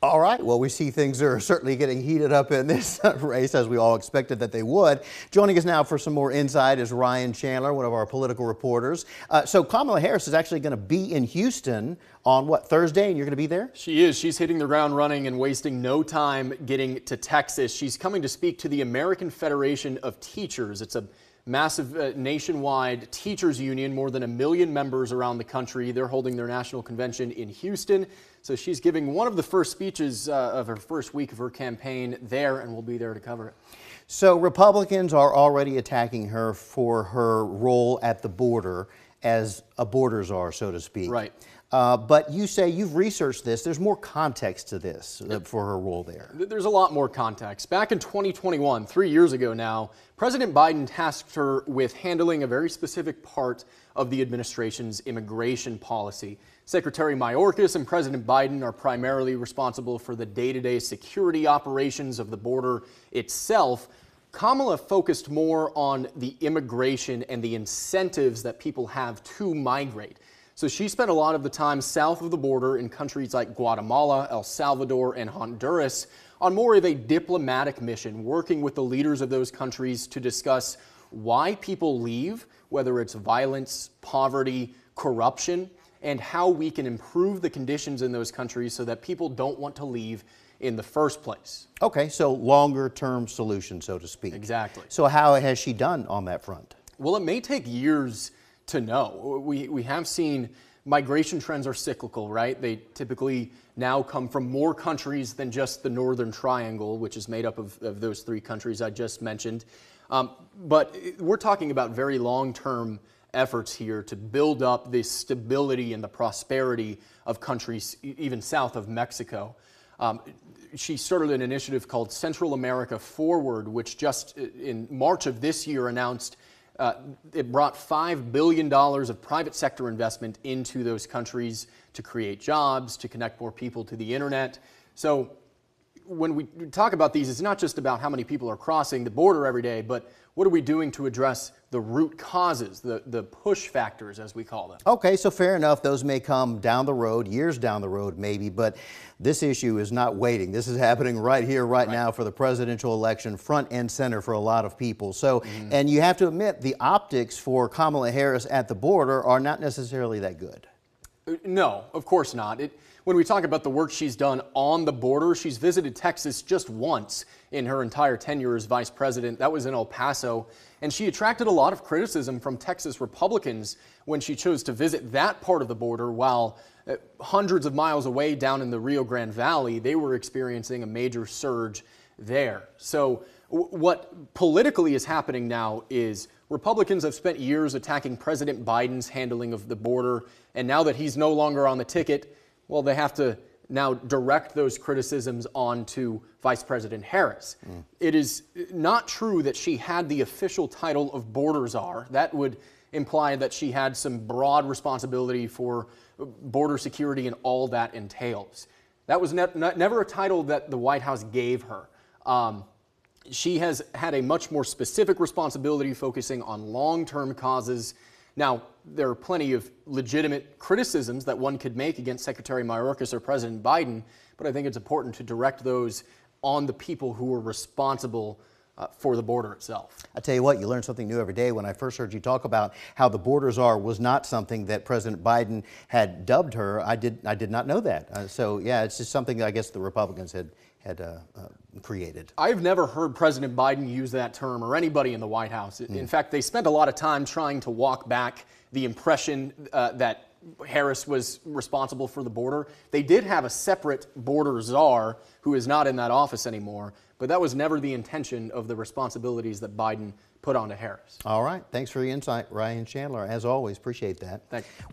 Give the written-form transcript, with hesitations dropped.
All right. Well, we see things are certainly getting heated up in this race, as we all expected that they would. Joining us now for some more insight is Ryan Chandler, one of our political reporters. So Kamala Harris is actually going to be in Houston on what, Thursday, and you're going to be there? She is. She's hitting the ground running and wasting no time getting to Texas. She's coming to speak to the American Federation of Teachers. It's a massive nationwide teachers union, more than 1 million members around the country. They're holding their national convention in Houston. So she's giving one of the first speeches of her first week of her campaign there, and we'll be there to cover it. So Republicans are already attacking her for her role at the border as a border czar, so to speak. Right. But you say you've researched this. There's more context to this for her role there. There's a lot more context. Back in 2021, 3 years ago now, President Biden tasked her with handling a very specific part of the administration's immigration policy. Secretary Mayorkas and President Biden are primarily responsible for the day-to-day security operations of the border itself. Kamala focused more on the immigration and the incentives that people have to migrate. So she spent a lot of the time south of the border in countries like Guatemala, El Salvador, and Honduras on more of a diplomatic mission, working with the leaders of those countries to discuss why people leave, whether it's violence, poverty, corruption, and how we can improve the conditions in those countries so that people don't want to leave in the first place. Okay, so longer term solution, so to speak. Exactly. So how has she done on that front? Well, it may take years to know. We have seen migration trends are cyclical, right? They typically now come from more countries than just the Northern Triangle, which is made up of those 3 countries I just mentioned. But we're talking about very long-term efforts here to build up the stability and the prosperity of countries even south of Mexico. She started an initiative called Central America Forward, which just in March of this year announced it brought $5 billion of private sector investment into those countries to create jobs, to connect more people to the internet. So when we talk about these, it's not just about how many people are crossing the border every day, but what are we doing to address the root causes, the push factors, as we call them? Okay, so fair enough. Those may come down the road, years down the road maybe, but this issue is not waiting. This is happening right here, right now for the presidential election, front and center for a lot of people. So, and you have to admit, the optics for Kamala Harris at the border are not necessarily that good. No, of course not. When we talk about the work she's done on the border, she's visited Texas just once in her entire tenure as vice president. That was in El Paso. And she attracted a lot of criticism from Texas Republicans when she chose to visit that part of the border, while hundreds of miles away down in the Rio Grande Valley, they were experiencing a major surge there. So what politically is happening now is Republicans have spent years attacking President Biden's handling of the border, and now that he's no longer on the ticket, well, they have to now direct those criticisms onto Vice President Harris. It is not true that she had the official title of border czar. That would imply that she had some broad responsibility for border security and all that entails. That was never a title that the White House gave her. She has had a much more specific responsibility focusing on long-term causes. Now, there are plenty of legitimate criticisms that one could make against Secretary Mayorkas or President Biden, but I think it's important to direct those on the people who are responsible for the border itself. I tell you what, you learn something new every day. When I first heard you talk about how the border czar was not something that President Biden had dubbed her, I did not know that. So yeah, it's just something that I guess the Republicans had created. I've never heard President Biden use that term, or anybody in the White House. In fact, they spent a lot of time trying to walk back the impression that Harris was responsible for the border. They did have a separate border czar who is not in that office anymore, but that was never the intention of the responsibilities that Biden put onto Harris. All right. Thanks for the insight, Ryan Chandler. As always, appreciate that. Thank you.